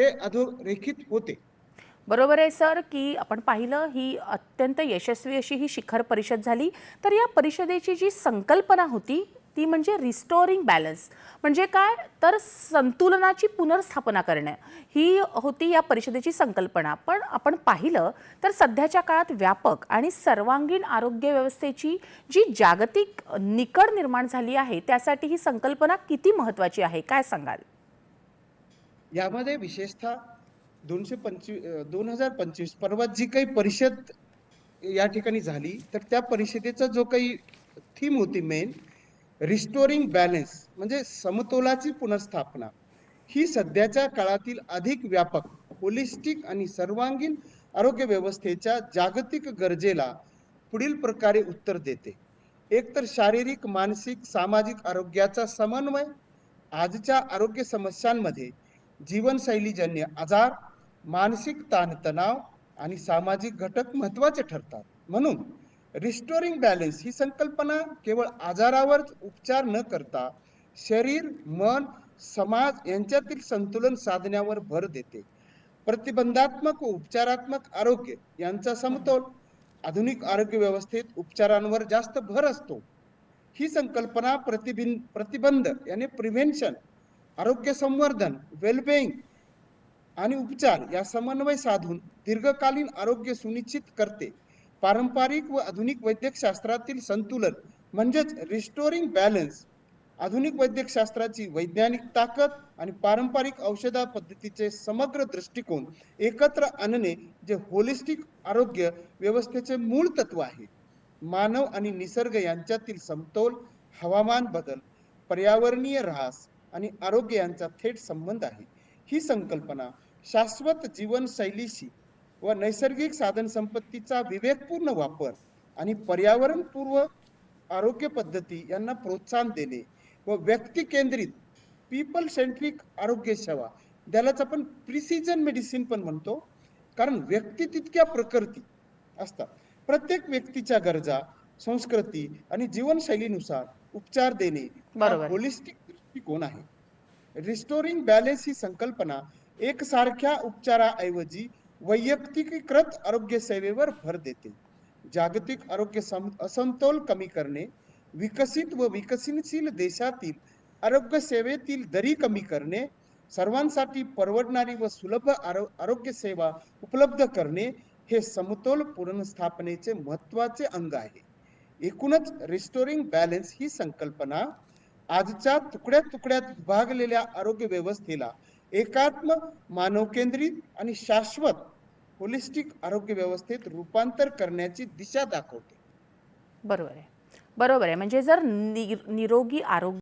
हे अधोरेखित होते. बरोबर आहे सर, की आपण पाहिलं ही अत्यंत यशस्वी अशी ही शिखर परिषद झाली. तर या परिषदेची जी संकल्पना होती ती म्हणजे रिस्टोरिंग बॅलन्स. म्हणजे काय, तर संतुलनाची पुनर्स्थापना करणे ही होती या परिषदेची संकल्पना. पण आपण पाहिलं तर सध्याच्या काळात व्यापक आणि सर्वांगीण आरोग्य व्यवस्थेची जी जागतिक निकड निर्माण झाली आहे, त्यासाठी ही संकल्पना किती महत्त्वाची आहे, काय सांगाल? यामध्ये विशेषतः 2025 परवा जी काही परिषद या ठिकाणी झाली, तर त्या परिषदेचा जो काही थीम होती मेन, रिस्टोरिंग बॅलन्स म्हणजे समतोलाची पुनर्स्थापना. ही सध्याच्या काळातील अधिक व्यापक, होलिस्टिक आणि सर्वांगीण आरोग्य व्यवस्थेच्या जागतिक गरजेला पुढील प्रकारे उत्तर देते. एक तर शारीरिक, मानसिक, सामाजिक आरोग्याचा समन्वय. आजच्या आरोग्य समस्यांमध्ये जीवनशैलीजन्य आजार, मानसिक ताणतणाव आणि सामाजिक घटक महत्वाचे ठरतात. म्हणून रिस्टोरिंग बॅलन्स ही संकल्पना केवळ आजारावर उपचार न करता शरीर, मन, समाज यांच्यातील संतुलन साधण्यावर भर देते. प्रतिबंधात्मक व उपचारात्मक आरोग्य यांचा समतोल. आधुनिक आरोग्य व्यवस्थेत उपचारांवर जास्त भर असतो. ही संकल्पना प्रतिबंध यानी प्रिव्हेन्शन, आरोग्य संवर्धन, वेलबिंग आणि उपचार या समन्वय साधून दीर्घकालीन आरोग्य सुनिश्चित करते. पारंपरिक व आधुनिक वैद्यकशास्त्रातील संतुलन म्हणजेच रिस्टोरिंग बॅलन्स. आधुनिक वैद्यकशास्त्राची वैज्ञानिक ताकद आणि पारंपरिक औषधा पद्धतीचे समग्र दृष्टिकोन एकत्र आणणे जे होलिस्टिक आरोग्य व्यवस्थेचे मूळ तत्व आहे. मानव आणि निसर्ग यांच्यातील समतोल, हवामान बदल, पर्यावरणीय ऱ्हास आणि आरोग्य यांचा थेट संबंध आहे. ही संकल्पना शाश्वत जीवनशैलीशी व नैसर्गिक साधन संपत्तीचा विवेकपूर्ण वापर आणि पर्यावरणपूर्व आरोग्य पद्धती यांना प्रोत्साहन देणे व व्यक्ती केंद्रित पीपल सेंट्रिक आरोग्य सेवा, त्यालाच आपण प्रिसिजन मेडिसिन पण म्हणतो, कारण व्यक्ती तितक्या प्रकृती असतात. प्रत्येक व्यक्तीच्या गरजा, संस्कृती आणि जीवनशैलीनुसार उपचार देणे हा बरोबर आहे. होलिस्टिक दृष्टिकोन आहे. रिस्टोरिंग बॅलन्स ही संकल्पना एकसारख्या उपचाराऐवजी वैयक्तिकृत आरोग्य सेवेवर भर देते. जागतिक आरोग्य असमतोल कमी करणे, विकसित व विकसनशील देशातील आरोग्य सेवेतील दरी कमी करणे, सर्वांसाठी परवडणारी व सुलभ आरोग्य सेवा उपलब्ध करणे हे समतोल पुनर्स्थापनेचे महत्वाचे अंग आहे. एकूणच रिस्टोरिंग बॅलन्स ही संकल्पना आजच्या तुकड्या तुकड्यात विभागलेल्या आरोग्य व्यवस्थेला एकात्म, मानव केंद्रित आणि शाश्वत होलिस्टिक आरोग्य व्यवस्थेत रूपांतर करण्याची दिशा दाखवते. बरोबर आहे. बरोबर आहे. म्हणजे जर निरोगी आरोग्य